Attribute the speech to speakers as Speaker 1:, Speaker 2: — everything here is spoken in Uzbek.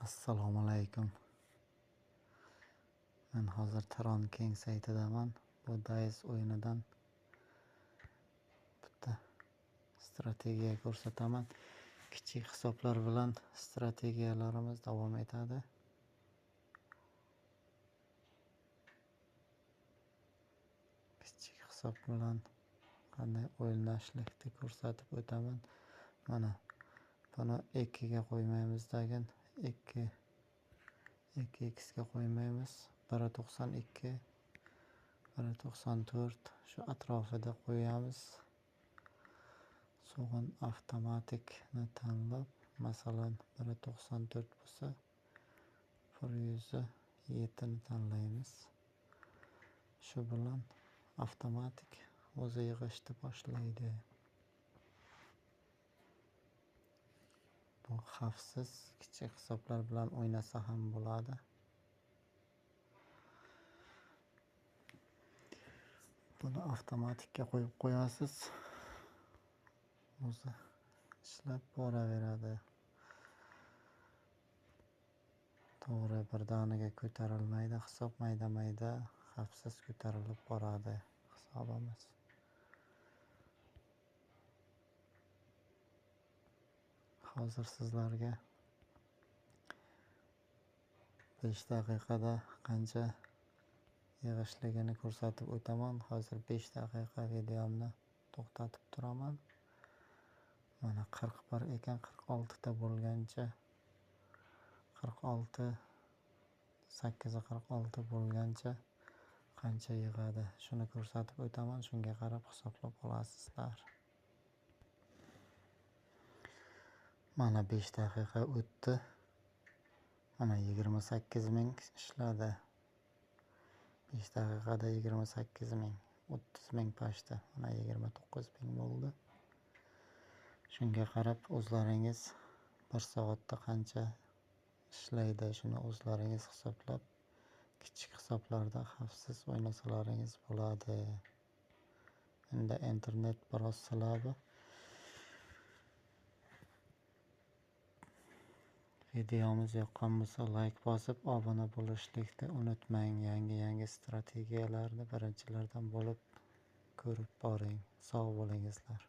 Speaker 1: Assalomu alaykum. Men hozir Taron King saytidaman. Bu Dice o'yinidan bitta strategiya ko'rsataman. Kichik hisoblar bilan strategiyalarimiz davom etadi. Kichik hisob bilan qanday o'ynashlikni ko'rsatib o'taman. Mana buni 2 ga qo'ymaymiz degan 2x ga qo'ymaymiz. 1.92 1.94 shu atrofida qo'yamiz. So'ng avtomatikni tanlab, masalan 1.94 bo'lsa 107 ni tanlaymiz. Shu bilan avtomatik o'zi yig'ishni boshlaydi. Bu xavfsiz, kichik hisoblar bilan o'ynasa ham bo'ladi. Buni avtomatikka qo'yib qo'yasiz. O'zi ishlab boraveradi. To'g'ri, birdaniga ko'tarilmaydi hisob, mayda-mayda xavfsiz ko'tarilib boradi hisobimiz. Hozir sizlarga 5 daqiqada qancha yig'ishligini ko'rsatib o'taman. Hozir 5 daqiqa videomni to'xtatib turaman. Mana 41 ekan, 46 ta bo'lgancha 846 bo'lgancha qancha yig'adi shuni ko'rsatib o'taman. Shunga qarab hisoblab olasizlar. Mana 5 daqiqa o'tdi. Mana 28.000 ishladi. 5 daqiqada 28.000, 30.000 pashta. Mana 29.000 bo'ldi. Shunga qarab o'zlaringiz 1 soatda qancha ishlaydi shuni o'zlaringiz hisoblab, kichik hisoblarda xavfsiz o'ynasalaringiz bo'ladi. Endi internet biroz silabi. Videomiz yoqqan bo'lsa like bosib, obuna bo'lishlikni unutmang. Yangi strategiyalarni birinchilardan bo'lib ko'rib boring. Sog' bo'lingizlar.